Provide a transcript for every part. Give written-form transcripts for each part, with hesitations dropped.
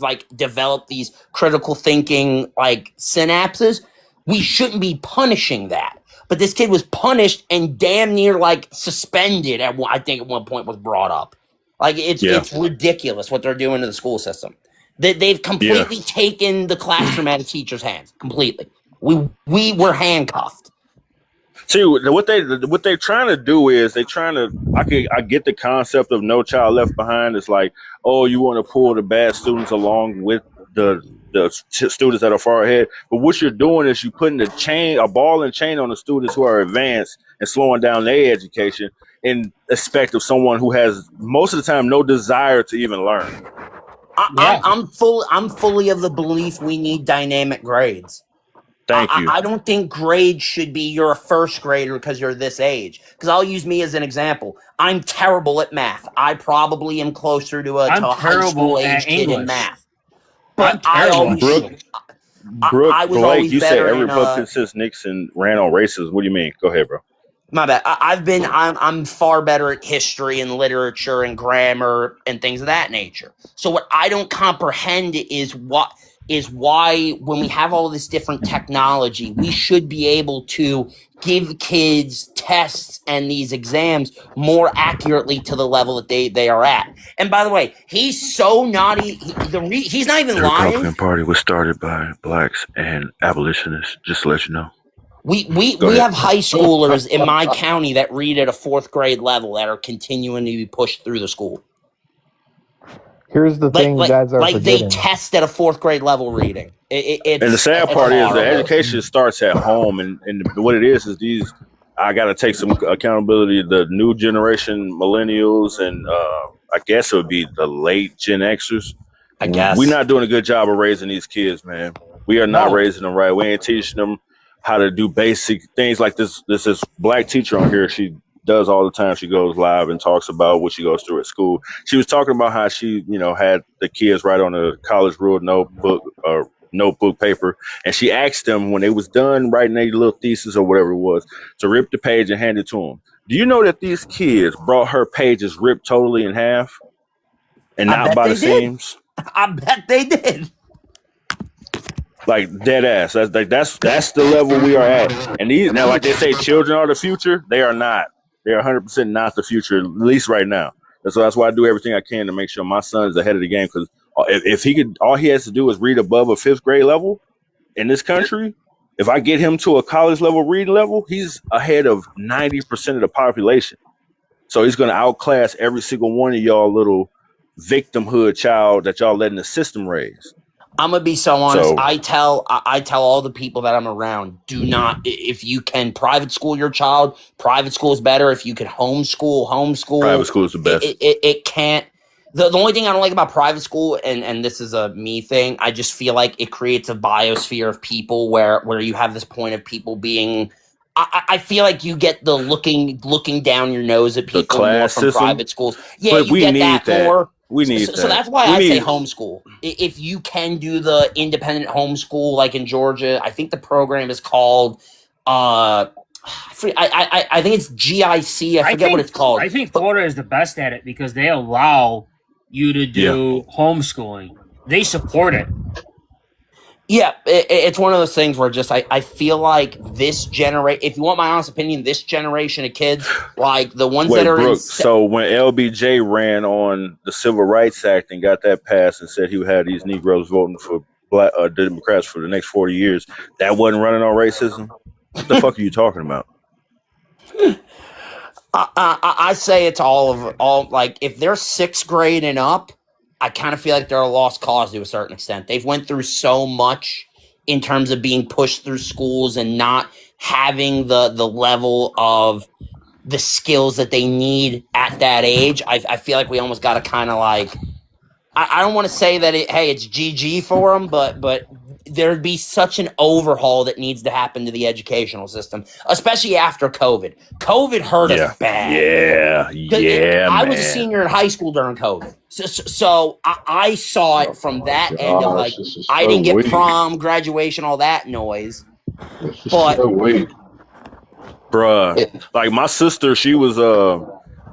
like develop these critical thinking like synapses, we shouldn't be punishing that. But this kid was punished and damn near like suspended I think at one point was brought up. Like it's ridiculous what they're doing to the school system. They've completely taken the classroom out of teachers' hands. Completely. We were handcuffed. See, what they're trying to do is I get the concept of No Child Left Behind. It's like, oh, you want to pull the bad students along with the students that are far ahead. But what you're doing is you're putting a ball and chain on the students who are advanced and slowing down their education in respect of someone who has most of the time no desire to even learn. I'm fully of the belief we need dynamic grades. Thank you. I don't think grades should be you're a first grader because you're this age. Because I'll use me as an example. I'm terrible at math. I probably am closer to a high school age kid in math. But I always you say every Republican since Nixon ran on racism. What do you mean? Go ahead, bro. My bad. I'm far better at history and literature and grammar and things of that nature. So what I don't comprehend is why when we have all this different technology, we should be able to give kids tests and these exams more accurately to the level that they are at. And by the way, he's so naughty. He's not even lying. The Republican Party was started by blacks and abolitionists, just to let you know. We have high schoolers in my county that read at a 4th grade level that are continuing to be pushed through the school. Here's the thing you guys are forgetting. They test at a 4th grade level reading. And the sad part is the education starts at home. And what it is I got to take some accountability. The new generation millennials and I guess it would be the late Gen Xers. I guess. We're not doing a good job of raising these kids, man. We are not raising them right. We ain't teaching them how to do basic things like this. This is black teacher on here. She does all the time. She goes live and talks about what she goes through at school. She was talking about how she, had the kids write on a college rule notebook paper. And she asked them when they was done writing their little thesis or whatever it was to rip the page and hand it to them. Do you know that these kids brought her pages ripped totally in half and not by the seams? I bet they did. Like dead ass. That's the level we are at. And these now, like they say, children are the future. They are not. They are 100% not the future, at least right now. That's why I do everything I can to make sure my son is ahead of the game. Because if he could, all he has to do is read above a 5th grade level in this country. If I get him to a college level reading level, he's ahead of 90% of the population. So he's going to outclass every single one of y'all little victimhood child that y'all letting the system raise. I'm gonna be so honest. I tell all the people that I'm around, do not, if you can private school your child, private school is better. If you can homeschool. Private school is the best. It can't. The only thing I don't like about private school, and this is a me thing, I just feel like it creates a biosphere of people where you have this point of people being. I feel like you get the looking down your nose at people more from system. Private schools. Yeah, but you get that more. We need so that's why I say homeschool. If you can do the independent homeschool, like in Georgia, I think the program is called. I think it's GIC. I forget what it's called. I think Florida is the best at it because they allow you to do homeschooling. They support it. Yeah, it's one of those things where just I feel like this generation, if you want my honest opinion, this generation of kids, like the ones that are Brooke, so when LBJ ran on the Civil Rights Act and got that passed and said he would have these Negroes voting for black Democrats for the next 40 years, that wasn't running on racism? What the fuck are you talking about? I say it's all like if they're 6th grade and up, I kind of feel like they're a lost cause to a certain extent. They've went through so much in terms of being pushed through schools and not having the level of the skills that they need at that age. I feel like we almost got to kind of like, I don't want to say that it's GG for them, but there'd be such an overhaul that needs to happen to the educational system, especially after COVID. COVID hurt us bad. I was a senior in high school during COVID. So I saw it from that end of like, I didn't get prom, graduation, all that noise. But bruh, like my sister, she was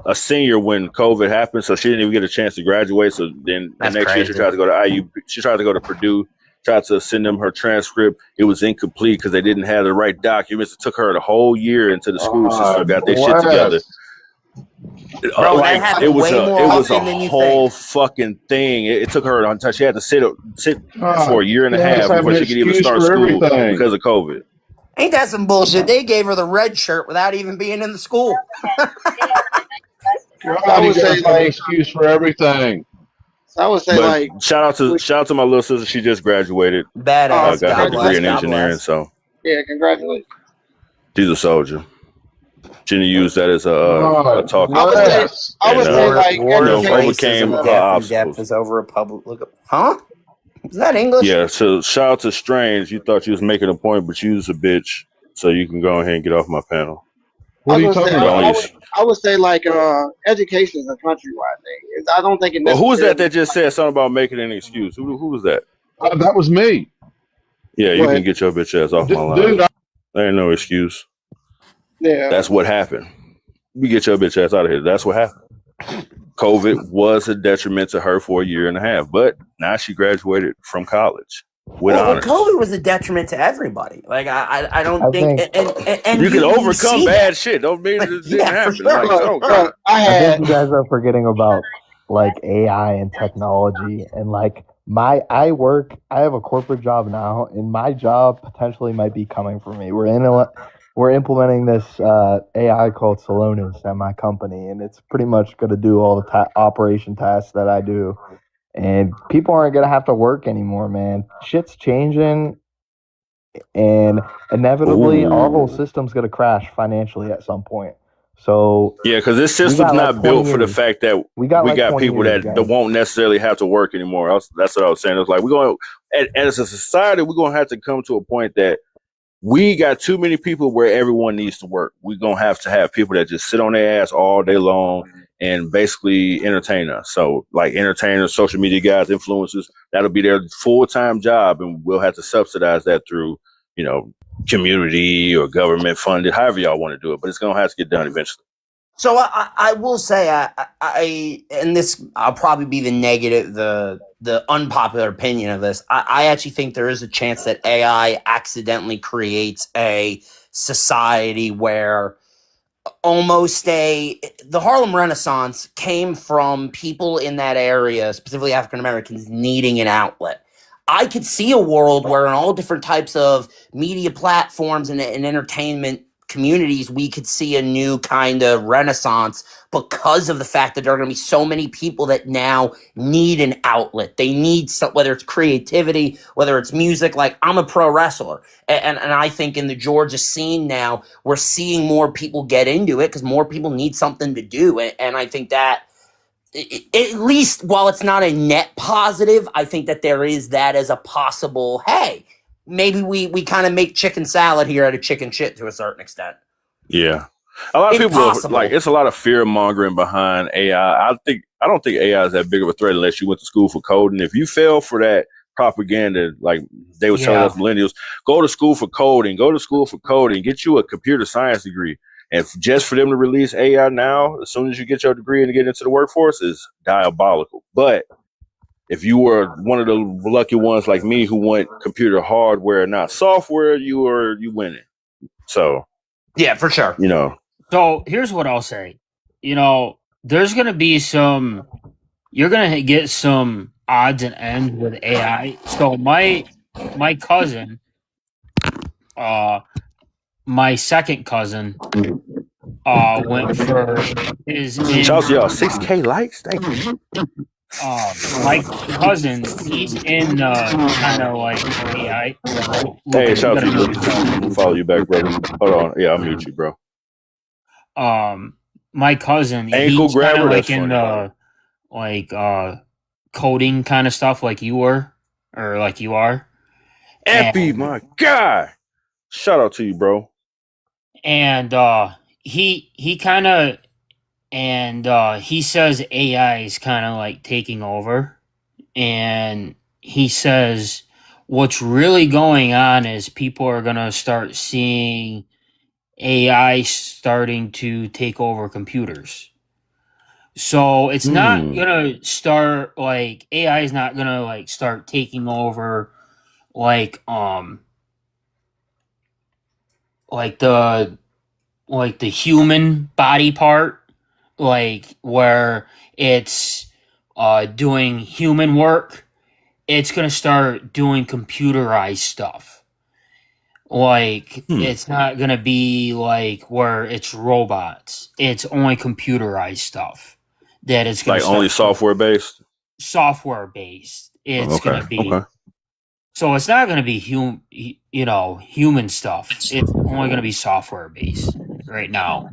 a senior when COVID happened, so she didn't even get a chance to graduate. So then the next year she tried to go to IU. She tried to go to Purdue. Tried to send them her transcript. It was incomplete because they didn't have the right documents. It took her the whole year into the school system got their shit together. Bro, like, that it was a whole think. fucking thing. It took her until she had to sit for a year and a half before she could even start school because of COVID. Ain't that some bullshit? They gave her the red shirt without even being in the school. I would say like excuse for everything. So I would say like shout out to my little sister. She just graduated. Badass. Got her degree in engineering. So yeah, congratulations. She's a soldier. She didn't use that as a talk. I would say like overcame obstacles. Is over a public. Huh? Is that English? Yeah. So shout out to Strange. You thought you was making a point, but you was a bitch. So you can go ahead and get off my panel. What are you talking about? I would say like education is a countrywide thing. I don't think it. Well, who was that just said something about making an excuse? Who was that? That was me. Yeah, you can get your bitch ass off my line. Dude, there ain't no excuse. Yeah, that's what happened. You get your bitch ass out of here. That's what happened. COVID was a detriment to her for a year and a half, but now she graduated from college. Well, COVID was a detriment to everybody. Like I don't think and you can overcome bad shit. Don't mean it didn't happen. Sure. Like, I think you guys are forgetting about like AI and technology and like I have a corporate job now, and my job potentially might be coming for me. We're implementing this AI called Salonis at my company, and it's pretty much going to do all the operation tasks that I do. And people aren't going to have to work anymore, man. Shit's changing, and inevitably our whole system's going to crash financially at some point. So yeah, because this system's not built for the fact that we got people that won't necessarily have to work anymore. That's what I was saying. It's like as a society, we're going to have to come to a point that we got too many people where everyone needs to work. We're going to have people that just sit on their ass all day long and basically entertain us. So like entertainers, social media guys, influencers, that'll be their full-time job, and we'll have to subsidize that through, community or government funded, however y'all want to do it, but it's going to have to get done eventually. So I will say and this, I'll probably be the negative, the unpopular opinion of this. I actually think there is a chance that AI accidentally creates a society where the Harlem Renaissance came from people in that area, specifically African Americans, needing an outlet. I could see a world where in all different types of media platforms and entertainment communities, we could see a new kind of renaissance because of the fact that there are going to be so many people that now need an outlet. They need whether it's creativity, whether it's music. Like, I'm a pro wrestler, and I think in the Georgia scene now, we're seeing more people get into it because more people need something to do. And I think that, at least while it's not a net positive, I think that there is that as a possible, hey, maybe we kind of make chicken salad here out of chicken shit to a certain extent. Yeah. A lot of people it's a lot of fear mongering behind AI. I don't think AI is that big of a threat unless you went to school for coding. If you fell for that propaganda, like they were telling us millennials, go to school for coding, get you a computer science degree. And just for them to release AI now, as soon as you get your degree and get into the workforce, is diabolical. But if you were one of the lucky ones like me who went computer hardware, not software, you winning. So yeah, for sure. So here's what I'll say. There's gonna be you're gonna get some odds and ends with AI. So my cousin, my second cousin, went for his. Shout y'all 6K likes. Thank you. My cousin, he's in kind of like AI. Hey, shout out to you. I'll follow you back, brother. Hold on. Yeah, I'll mute you, bro. My cousin, he's kind of like in the coding kind of stuff, like you were, or like you are. Epi, my guy. Shout out to you, bro. And he kind of. And he says AI is kind of like taking over. And he says what's really going on is people are going to start seeing AI starting to take over computers. So it's not Hmm. gonna start like AI is not gonna like start taking over like like the like the human body part, like where it's doing human work. It's gonna start doing computerized stuff. Like Hmm. it's not gonna be like where it's robots. It's only computerized stuff that it's gonna Like only start software based. software based. It's Okay. gonna be Okay. so it's not gonna be human stuff. It's only gonna be software based right now.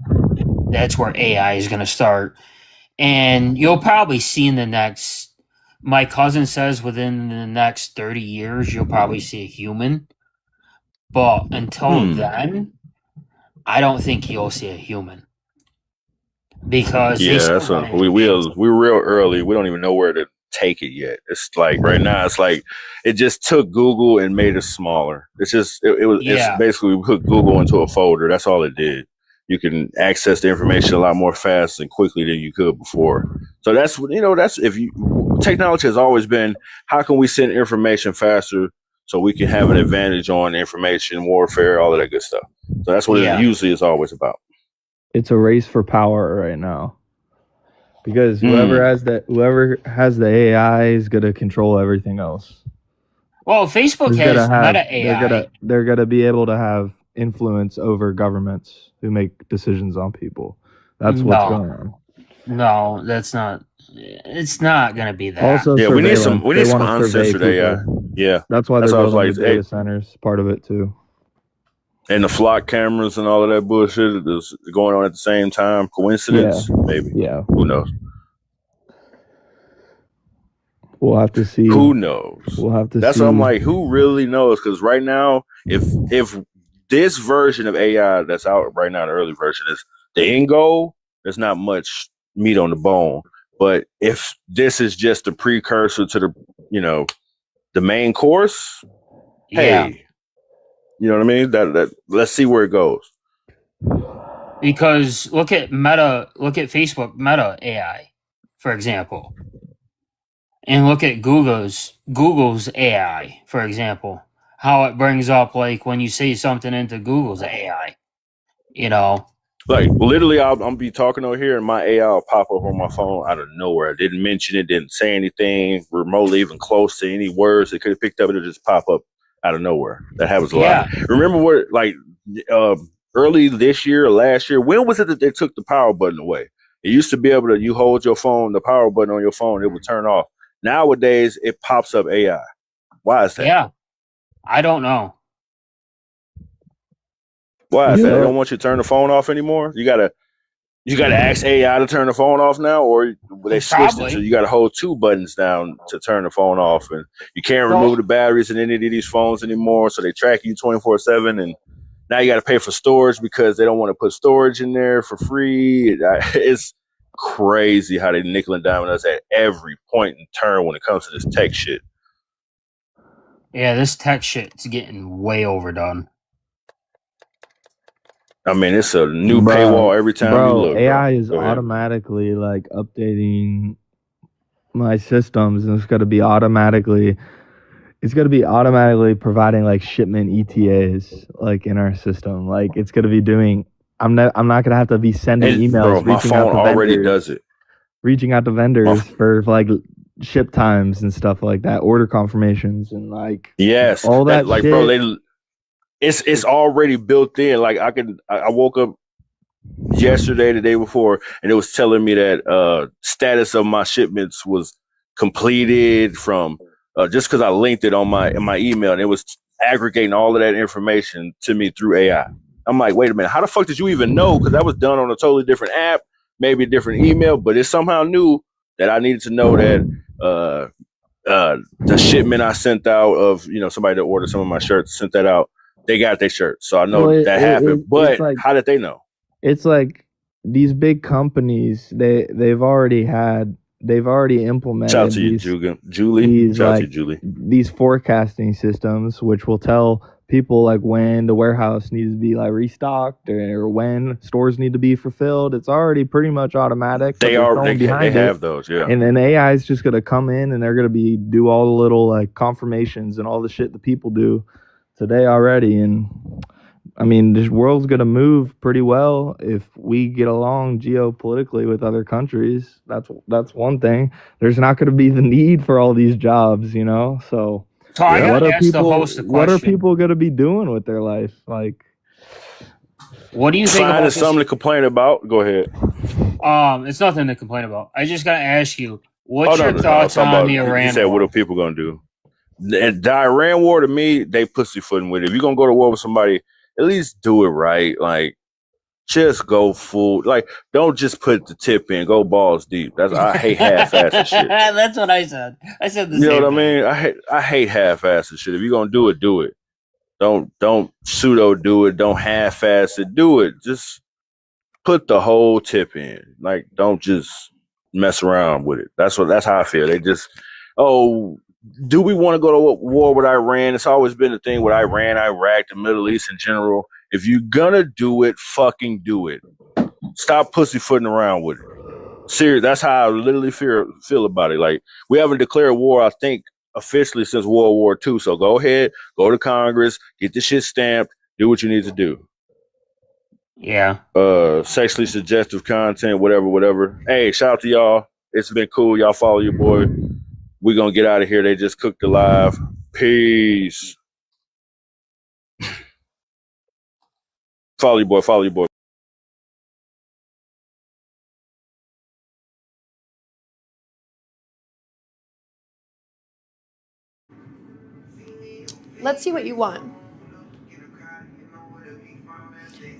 That's where AI is gonna start, and you'll probably see in the next. My cousin says within the next 30 years you'll probably see a human, but until Hmm. then, I don't think you'll see a human because they Yeah, still that's want a to advance. we're real early. We don't even know where to take it yet. It's like right now, it's like it just took Google and made us smaller. It's Yeah, basically we put Google into a folder. That's all it did. You can access the information a lot more fast and quickly than you could before. So that's if you technology has always been how can we send information faster so we can have an advantage on information warfare, all of that good stuff. So that's what it yeah, usually is always about. It's a race for power right now because Mm. whoever has the AI is gonna control everything else. well, Facebook Is gonna has have Meta AI. they're gonna be able to have influence over governments who make decisions on people. That's what's No, going on. no, that's not. It's not gonna be that. Also, Yeah, surveillance. we They need some want to survey uncensored AI. people. Yeah, That's why that's they're why I was building like, the hey, data centers. Part of it too. and the flock cameras and all of that bullshit is going on at the same time. Yeah, Coincidence? Maybe. yeah. Who knows? We'll have to see. Who knows? We'll have to That's what I'm see. like. Who really knows? Because right now, if this version of AI that's out right now, the early version is the end goal, there's not much meat on the bone. But if this is just a precursor to the main course, Yeah, hey, you know what I mean? That let's see where it goes. because look at Meta. Look at Facebook Meta AI, for example, and look at Google's AI, for example. How it brings up like when you say something into Google's AI. You know. Like literally, I'm be talking over here, and my AI will pop up on my phone out of nowhere. I didn't mention it, didn't say anything remotely, even close to any words it could have picked up. It'll just pop up out of nowhere. That happens a lot. Yeah. Remember what, like, uh, early this year or last year? When was it that they took the power button away? It used to be able to you hold your phone, the power button on your phone, it would turn off. Nowadays, it pops up AI. Why is that? Yeah. I don't know. Why is that? They So don't want you to turn the phone off anymore. You got to ask AI to turn the phone off now, or they switched it to Probably. you got to hold two buttons down to turn the phone off, and you can't remove So the batteries in any of these phones anymore. So they track you 24/7, and now you got to pay for storage because they don't want to put storage in there for free. It's crazy how they nickel and dime us at every point and turn when it comes to this tech shit. yeah, this tech shit's getting way overdone. I mean, it's a new paywall every time you look, bro. AI is Go ahead. automatically like updating my systems, and it's gonna be automatically providing like shipment ETAs like in our system. Like it's gonna be doing. I'm not gonna have to be sending And emails, bro, my phone already does it. reaching out to My vendors for like ship times and stuff like that, order confirmations and like yes, all that like shit. bro, it's already built in. Like I woke up yesterday, the day before, and it was telling me that status of my shipments was completed from just because I linked it on my email, and it was aggregating all of that information to me through AI. I'm like, wait a minute, how the fuck did you even know? Because that was done on a totally different app, maybe a different email, but it somehow knew that I needed to know that the shipment I sent out of somebody that ordered some of my shirts, sent that out. They got their shirts, so I know Well, that happened. it's But like how did they know? it's like these big companies they've already implemented Shout out to you, these Julie. these Shout out to like you, Julie. these forecasting systems which will tell people like when the warehouse needs to be like restocked or when stores need to be fulfilled. It's already pretty much automatic. They but there's are someone they behind have it, those, yeah. and then AI is just gonna come in and they're gonna do all the little like confirmations and all the shit that people do today already. And I mean, this world's gonna move pretty well if we get along geopolitically with other countries. That's one thing. There's not gonna be the need for all these jobs, you know. So So I what gotta are ask the people host a what are question. people gonna be doing with their life? Like, What do you think Finding about something to this? complain about. Go ahead. It's nothing to complain about. I just gotta ask you, Oh what's no, your no, no. I was thoughts talking on the about. He Iran said, "What are war? people gonna do?" And the Iran war to me, they pussyfooting with it. If you're gonna go to war with somebody, at least do it right. Like, just go full. Like, don't just put the tip in. Go balls deep. I hate half-assed shit. That's what I said. I said the You know same what I thing. mean? I hate half-assed shit. If you're gonna do it, do it. Don't pseudo do it. Don't half-ass it. Do it. Just put the whole tip in. Like, don't just mess around with it. That's how I feel. They just, oh, do we want to go to war with Iran? It's always been the thing with Iran, Iraq, the Middle East in general. If you're gonna do it, fucking do it. Stop pussyfooting around with it. Serious. That's how I literally feel about it. Like, we haven't declared war, I think, officially since World War II. So go ahead, go to Congress, get the shit stamped, do what you need to do. Yeah. Sexually suggestive content, whatever. Hey, shout out to y'all. It's been cool. Y'all follow your boy. We're gonna get out of here. They just cooked the live. Peace. Follow your boy. Let's see what you want.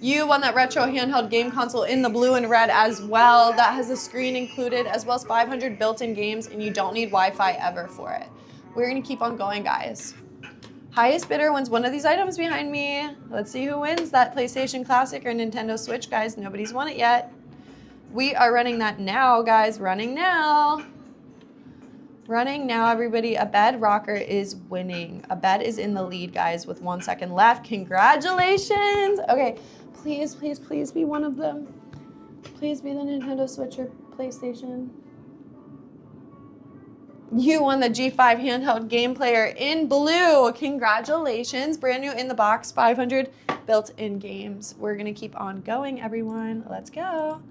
You won that retro handheld game console in the blue and red as well. That has a screen included as well as 500 built-in games, and you don't need Wi-Fi ever for it. We're gonna keep on going, guys. Highest bidder wins one of these items behind me. Let's see who wins that PlayStation Classic or Nintendo Switch, guys. Nobody's won it yet. We are running that now, guys. Running now. Running now, everybody. A bed rocker is winning. A bed is in the lead, guys, with 1 second left. Congratulations. Okay, please be one of them. Please be the Nintendo Switch or PlayStation. You won the G5 handheld game player in blue. Congratulations. Brand new in the box, 500 built-in games. We're going to keep on going, everyone. Let's go.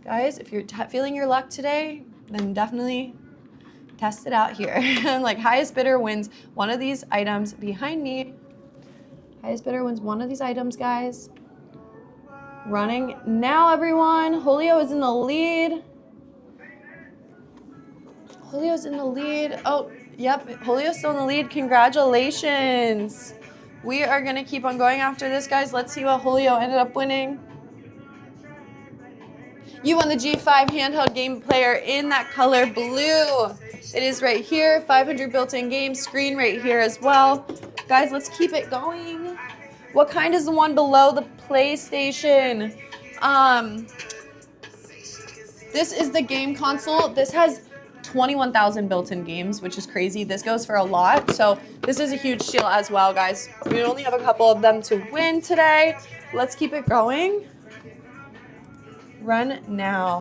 Guys, if you're feeling your luck today, then definitely test it out here. Like, highest bidder wins one of these items behind me. Highest bidder wins one of these items, guys. Running now, everyone. Julio is in the lead. Julio's in the lead. Oh, yep. Julio's still in the lead. Congratulations. We are going to keep on going after this, guys. Let's see what Julio ended up winning. You won the G5 handheld game player in that color blue. It is right here. 500 built-in games. Screen right here as well. Guys, let's keep it going. What kind is the one below the PlayStation? This is the game console. This has 21,000 built-in games, which is crazy. This goes for a lot. So this is a huge deal as well, guys. We only have a couple of them to win today. Let's keep it going. Run now.